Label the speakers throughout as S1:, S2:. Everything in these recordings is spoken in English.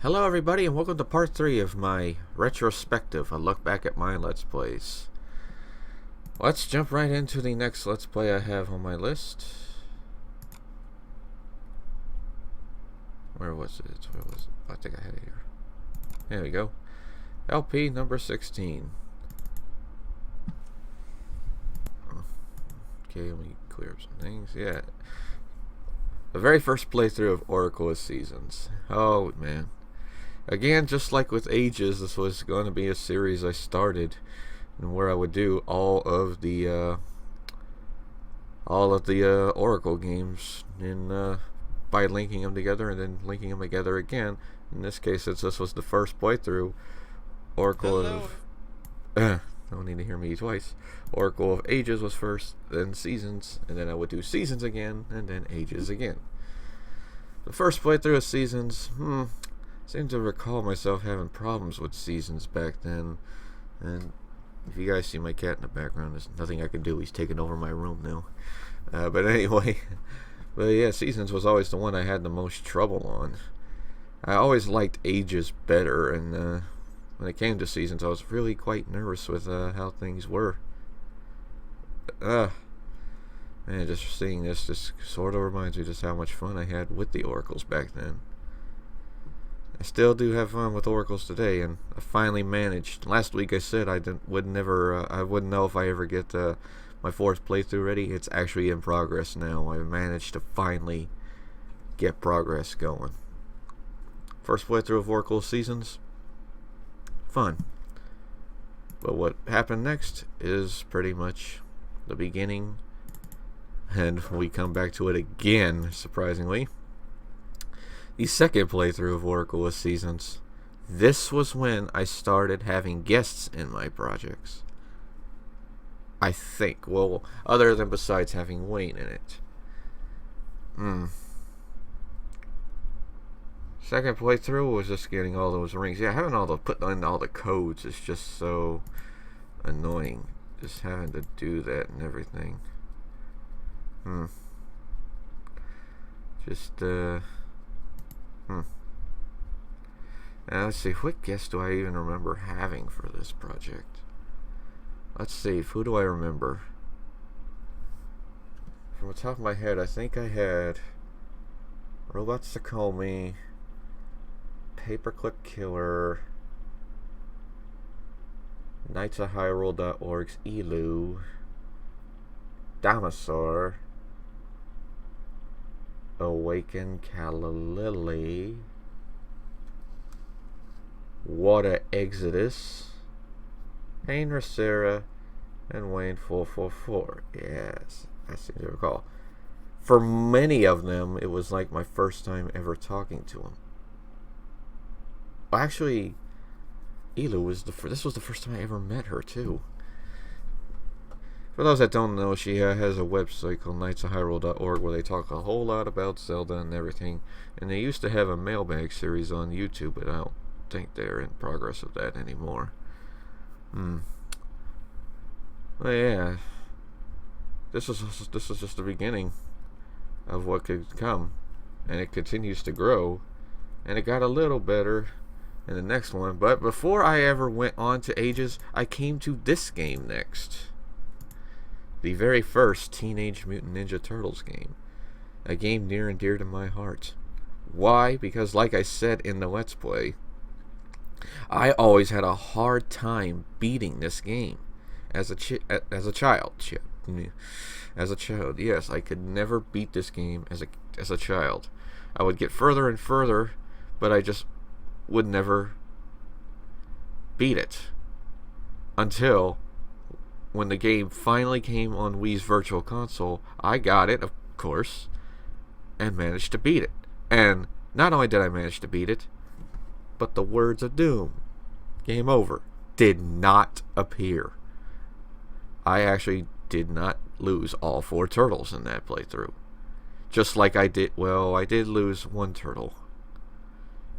S1: Hello everybody and welcome to part 3 of my retrospective, a look back at my Let's Plays. Let's jump right into the next Let's Play I have on my list. Where was it? I think I had it here. There we go. LP number 16. Okay, let me clear up some things. Yeah. The very first playthrough of Oracle of Seasons. Oh man. Again, just like with Ages, this was going to be a series I started, and where I would do all of the Oracle games by linking them together and then linking them together again. In this case, since this was the first playthrough, Oracle of don't need to hear me twice. Oracle of Ages was first, then Seasons, and then I would do Seasons again, and then Ages again. The first playthrough of Seasons, seem to recall myself having problems with Seasons back then, and if you guys see my cat in the background, there's nothing I can do. He's taking over my room now. But anyway, but yeah, Seasons was always the one I had the most trouble on. I always liked Ages better, and when it came to Seasons, I was really quite nervous with how things were. Man, just seeing this just sort of reminds me just how much fun I had with the Oracles back then. I still do have fun with Oracles today, and I finally managed. Last week I said I wouldn't know if I ever get my fourth playthrough ready. It's actually in progress now. I managed to finally get progress going. First playthrough of Oracle Seasons, fun. But what happened next is pretty much the beginning, and we come back to it again, surprisingly. The second playthrough of Oracle of Seasons. This was when I started having guests in my projects. I think. Well, other than besides having Wayne in it. Second playthrough was just getting all those rings. Yeah, having put in all the codes is just so annoying. Just having to do that and everything. Now let's see, what guests do I even remember having for this project? Let's see, who do I remember? From the top of my head, I think I had Robot Sakomi, Paperclip Killer, Knights of Hyrule.org's Elu, Damasaur, Awaken Kalalili, Water Exodus, Pain Racera, and Wayne 444. Yes, I seem to recall. For many of them, it was like my first time ever talking to him. Well, actually, Elu was this was the first time I ever met her too. For those that don't know, she has a website called knightsofhyrule.org where they talk a whole lot about Zelda and everything. And they used to have a mailbag series on YouTube, but I don't think they're in progress of that anymore. Well, yeah, this is just the beginning of what could come, and it continues to grow, and it got a little better in the next one. But before I ever went on to Ages, I came to this game next. The very first Teenage Mutant Ninja Turtles game. A game near and dear to my heart. Why? Because like I said in the Let's Play, I always had a hard time beating this game. As a child, yes, I could never beat this game as a child. I would get further and further, but I just would never beat it. Until when the game finally came on Wii's Virtual Console, I got it, of course, and managed to beat it. And not only did I manage to beat it, but the words of doom, game over, did not appear. I actually did not lose all 4 turtles in that playthrough. Just like I did lose one turtle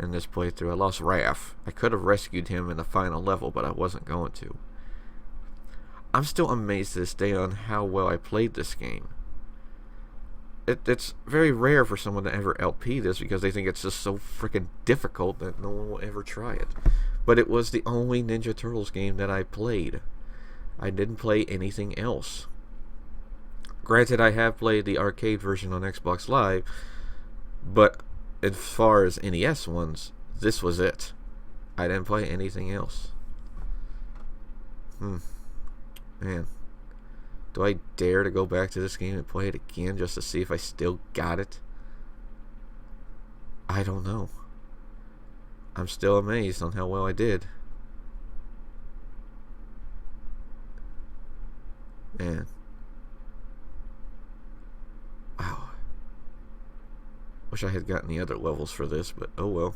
S1: in this playthrough. I lost Raph. I could have rescued him in the final level, but I wasn't going to. I'm still amazed to this day on how well I played this game. it's very rare for someone to ever LP this because they think it's just so freaking difficult that no one will ever try it. But it was the only Ninja Turtles game that I played. I didn't play anything else. Granted, I have played the arcade version on Xbox Live, but as far as NES ones, this was it. I didn't play anything else. Man. Do I dare to go back to this game and play it again just to see if I still got it? I don't know. I'm still amazed on how well I did. Man. Wow. Wish I had gotten the other levels for this, but oh well.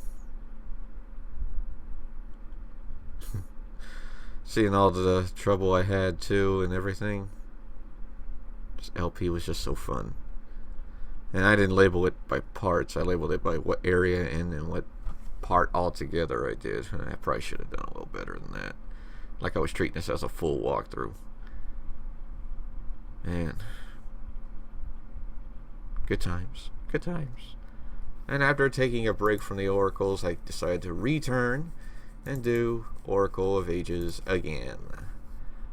S1: Seeing all the trouble I had too and everything. This LP was just so fun. And I didn't label it by parts. I labeled it by what area and what part altogether I did. And I probably should have done a little better than that. Like I was treating this as a full walkthrough. Man. Good times. Good times. And after taking a break from the Oracles, I decided to return and do Oracle of Ages again.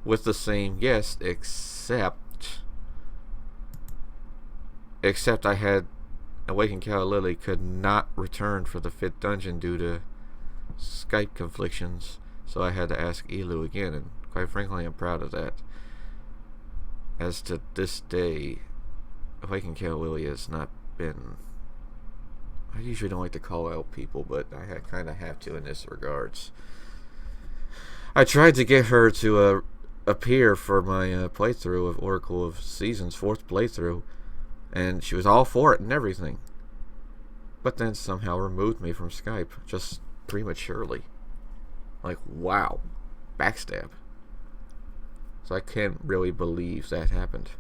S1: With the same guest, except I had Awakened Calla Lily could not return for the 5th dungeon due to Skype conflictions, so I had to ask Elu again, and quite frankly I'm proud of that. As to this day, Awakened Calla Lily has not been... I usually don't like to call out people, but I kind of have to in this regards. I tried to get her to appear for my playthrough of Oracle of Seasons, 4th playthrough, and she was all for it and everything. But then somehow removed me from Skype, just prematurely. Like, wow. Backstab. So I can't really believe that happened.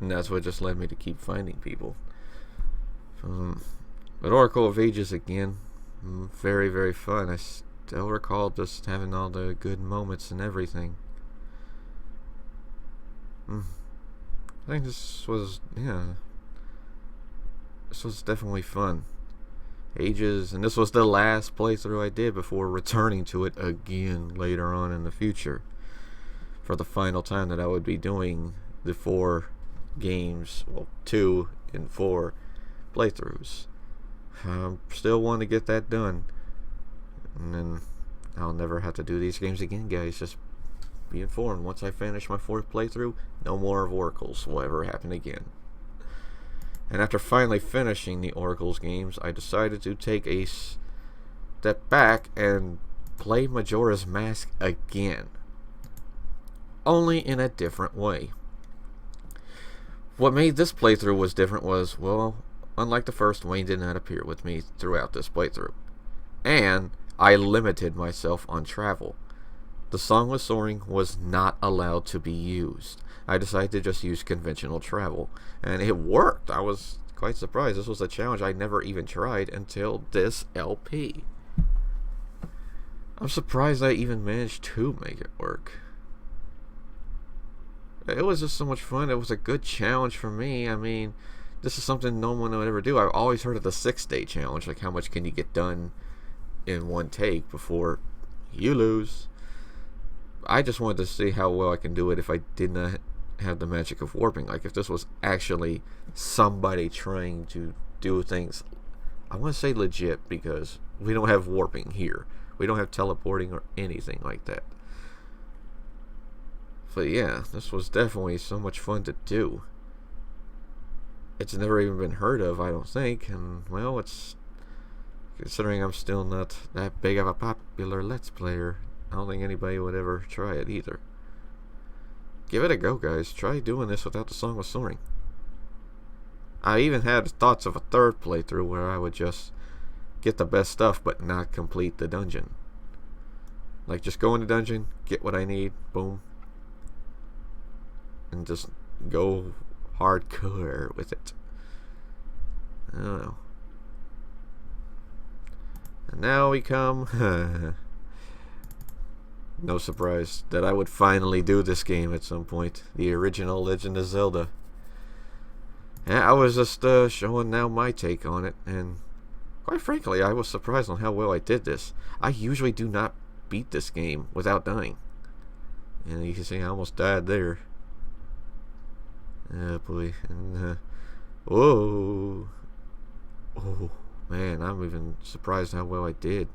S1: And that's what just led me to keep finding people. But Oracle of Ages again, very, very fun. I still recall just having all the good moments and everything. I think this was definitely fun. Ages, and this was the last playthrough I did before returning to it again later on in the future. For the final time that I would be doing the 4 games, well, 2 and 4 playthroughs. Still want to get that done, and then I'll never have to do these games again, guys. Just be informed. Once I finish my 4th playthrough, no more of Oracles will ever happen again. And after finally finishing the Oracles games, I decided to take a step back and play Majora's Mask again, only in a different way. What made this playthrough was different was, well, unlike the first, Wayne did not appear with me throughout this playthrough. And I limited myself on travel. The Song with Soaring was not allowed to be used. I decided to just use conventional travel. And it worked. I was quite surprised. This was a challenge I never even tried until this LP. I'm surprised I even managed to make it work. It was just so much fun. It was a good challenge for me. I mean, this is something no one would ever do. I've always heard of the 6-day challenge, like how much can you get done in one take before you lose. I just wanted to see how well I can do it if I did not have the magic of warping. Like if this was actually somebody trying to do things, I want to say legit, because we don't have warping here. We don't have teleporting or anything like that. But yeah, this was definitely so much fun to do. It's never even been heard of, I don't think, and well, it's, considering I'm still not that big of a popular Let's Player, I don't think anybody would ever try it either. Give it a go, guys. Try doing this without the Song with Soaring. I even had thoughts of a 3rd playthrough where I would just get the best stuff but not complete the dungeon. Like, just go in the dungeon, get what I need, boom, and just go hardcore with it. I don't know. And now we come... no surprise that I would finally do this game at some point. The original Legend of Zelda. Yeah, I was just showing now my take on it, and quite frankly, I was surprised on how well I did this. I usually do not beat this game without dying. And you can see I almost died there. Oh boy. And, whoa. Oh, man, I'm even surprised how well I did.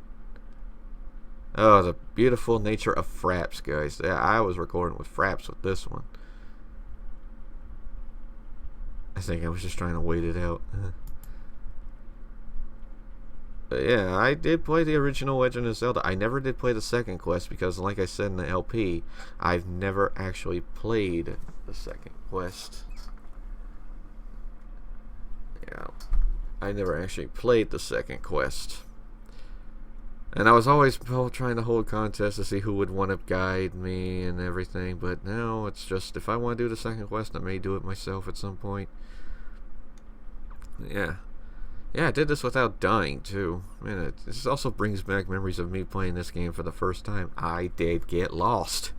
S1: Oh, the beautiful nature of fraps, guys. Yeah, I was recording with fraps with this one. I think I was just trying to wait it out. But yeah, I did play the original Legend of Zelda. I never did play the second quest because, like I said in the LP, I've never actually played the second quest. Yeah, I never actually played the second quest. And I was always trying to hold contests to see who would want to guide me and everything. But now it's just, if I want to do the second quest, I may do it myself at some point. Yeah. Yeah, I did this without dying, too. Man, this also brings back memories of me playing this game for the first time. I did get lost.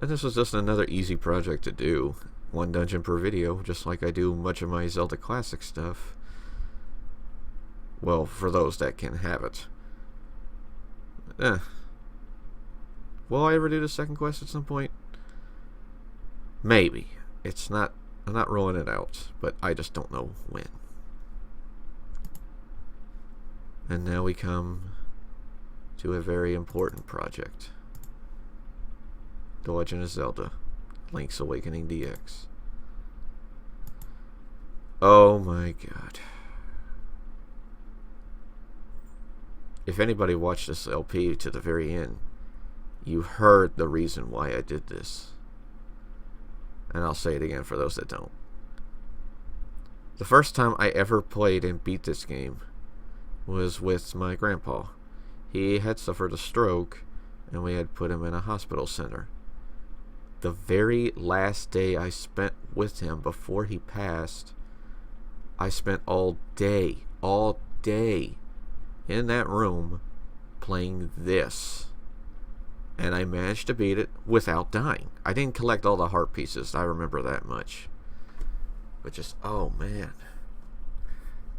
S1: And this was just another easy project to do. One dungeon per video, just like I do much of my Zelda Classic stuff. Well, for those that can have it. Will I ever do the second quest at some point? Maybe. I'm not ruling it out, but I just don't know when. And now we come to a very important project. The Legend of Zelda, Link's Awakening DX. Oh my god. If anybody watched this LP to the very end, you heard the reason why I did this. And I'll say it again for those that don't. The first time I ever played and beat this game was with my grandpa. He had suffered a stroke, and we had put him in a hospital center. The very last day I spent with him before he passed, I spent all day in that room playing this. And I managed to beat it without dying. I didn't collect all the heart pieces, I remember that much. But just, oh man.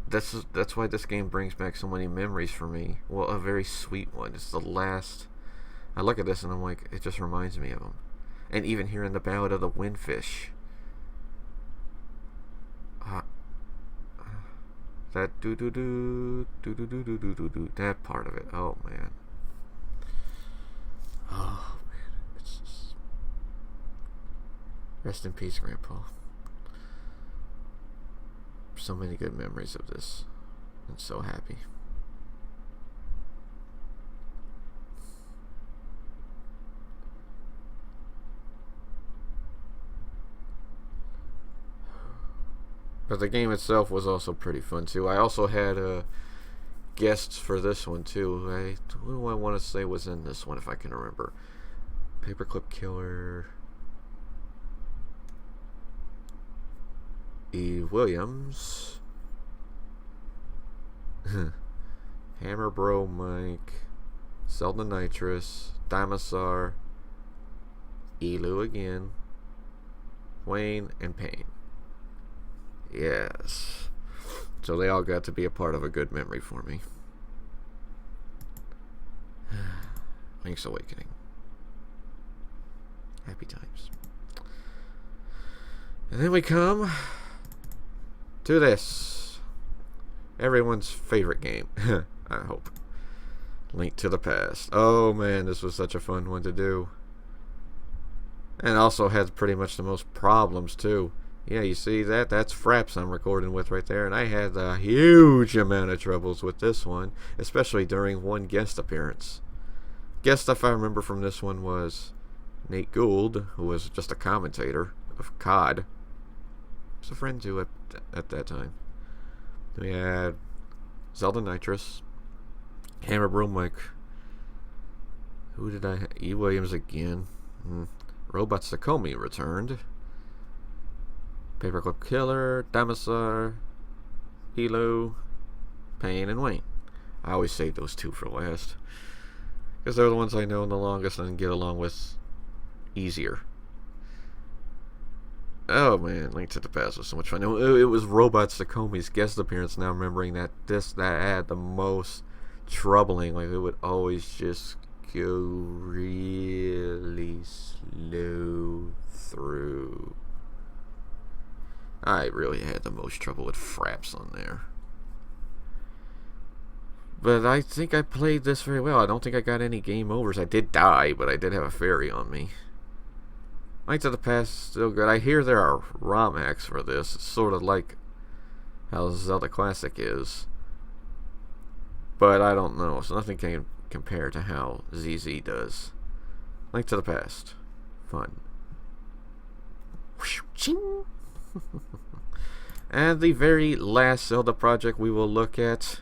S1: That's why this game brings back so many memories for me. Well, a very sweet one. It's the last. I look at this and I'm like, it just reminds me of him. And even hearing the Ballad of the Windfish. That that part of it. Oh man. Oh man. It's just... Rest in peace, Grandpa. So many good memories of this. I'm so happy. But the game itself was also pretty fun too. I also had guests for this one too. Who do I want to say was in this one if I can remember? Paperclip Killer, E. Williams, Hammer Bro Mike, Zelda Nitrous, Dinosaur, Elu again, Wayne, and Payne. Yes. So they all got to be a part of a good memory for me. Link's Awakening. Happy times. And then we come to this. Everyone's favorite game. I hope. Link to the Past. Oh man, this was such a fun one to do. And also had pretty much the most problems too. Yeah, you see that? That's Fraps I'm recording with right there. And I had a huge amount of troubles with this one, especially during one guest appearance. Guest stuff I remember from this one was Nate Gould, who was just a commentator of COD. I was a friend too at that time. We had Zelda Nitrous, Hammer Broom Mike. Who did I have? E. Williams again. Robot Sakomi returned. Paperclip Killer, Dinosaur, Elo, Payne, and Wayne. I always save those two for last. Because they're the ones I know the longest and get along with easier. Oh man, Link to the Past was so much fun. It was Robot Sakomi's guest appearance. Now remembering that that had the most troubling. Like it would always just go really slow through. I really had the most trouble with Fraps on there. But I think I played this very well. I don't think I got any game overs. I did die, but I did have a fairy on me. Link to the Past is still good. I hear there are ROM hacks for this. It's sort of like how Zelda Classic is. But I don't know. So nothing can compare to how ZZ does. Link to the Past. Fun. And the very last Zelda project we will look at,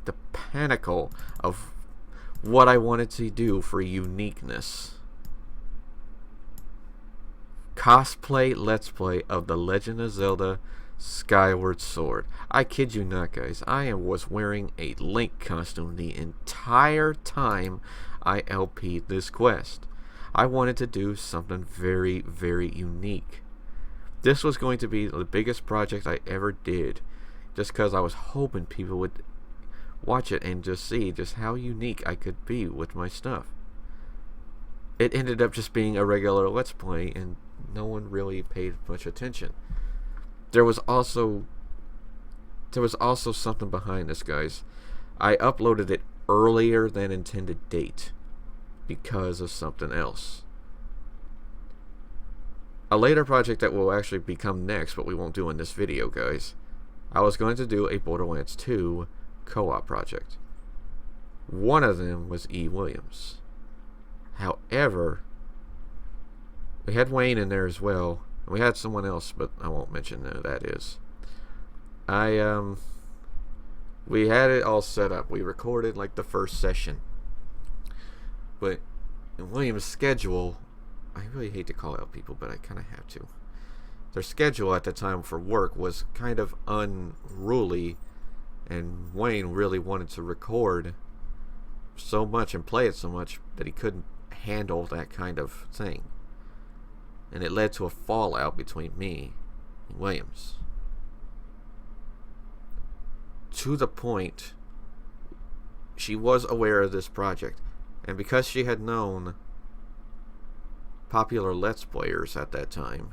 S1: the pinnacle of what I wanted to do for uniqueness. Cosplay Let's Play of The Legend of Zelda Skyward Sword. I kid you not, guys. I was wearing a Link costume the entire time I LP'd this quest. I wanted to do something very, very unique. This was going to be the biggest project I ever did, just because I was hoping people would watch it and just see just how unique I could be with my stuff. It ended up just being a regular Let's Play, and no one really paid much attention. There was also something behind this, guys. I uploaded it earlier than intended date because of something else. A later project that will actually become next, but we won't do in this video, guys. I was going to do a Borderlands 2 co-op project. One of them was E. Williams. However, we had Wayne in there as well. We had someone else, but I won't mention who that is. We had it all set up. We recorded like the first session. But in Williams' schedule, I really hate to call out people, but I kind of have to. Their schedule at the time for work was kind of unruly, and Wayne really wanted to record so much and play it so much that he couldn't handle that kind of thing. And it led to a fallout between me and Williams. To the point, she was aware of this project, and because she had known popular Let's Players at that time,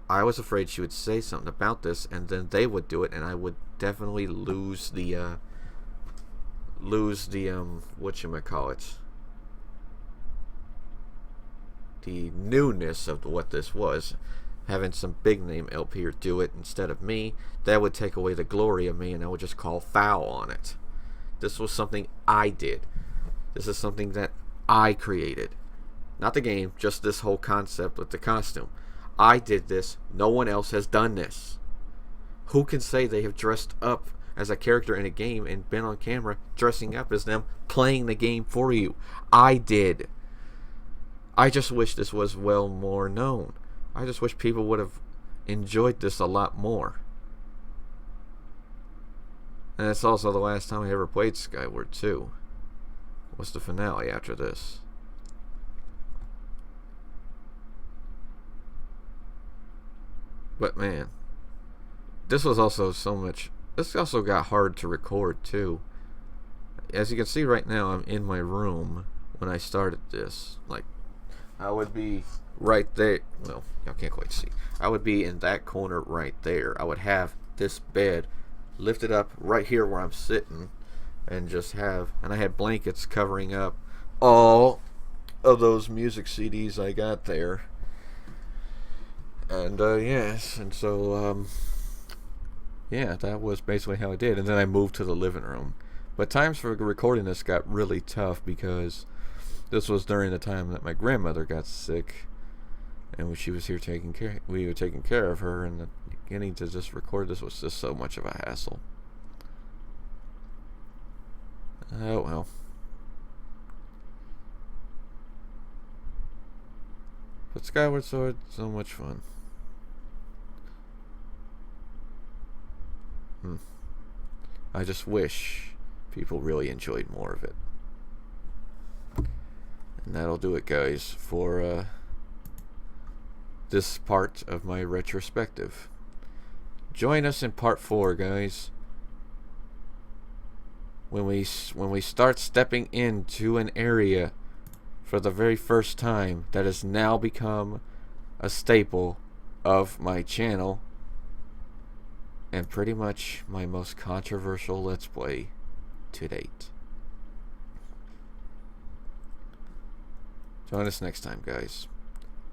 S1: I was afraid she would say something about this, and then they would do it, and I would definitely lose the whatchamacallit, the newness of what this was. Having some big name LPer do it instead of me, that would take away the glory of me, and I would just call foul on it. This was something I did. This is something that I created. Not the game, just this whole concept with the costume. I did this. No one else has done this. Who can say they have dressed up as a character in a game and been on camera dressing up as them, playing the game for you? I did. I just wish this was well more known. I just wish people would have enjoyed this a lot more. And it's also the last time I ever played Skyward 2. Was the finale after this. But man, this was also so much. This also got hard to record too. As you can see right now, I'm in my room when I started this. Like, I would be right there. Well, y'all can't quite see. I would be in that corner right there. I would have this bed lifted up right here where I'm sitting, and just have, and I had blankets covering up all of those music CDs I got there. And yes, and so yeah, that was basically how I did. And then I moved to the living room. But times for recording this got really tough because this was during the time that my grandmother got sick, and when she was here we were taking care of her, and getting to just record this was just so much of a hassle. Oh well. But Skyward Sword, so much fun. I just wish people really enjoyed more of it. And that'll do it, guys, for this part of my retrospective. Join us in part 4, guys. When we start stepping into an area for the very first time that has now become a staple of my channel and pretty much my most controversial Let's Play to date. Join us next time, guys.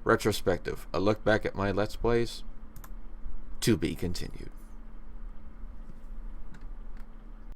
S1: Retrospective, a look back at my Let's Plays, to be continued.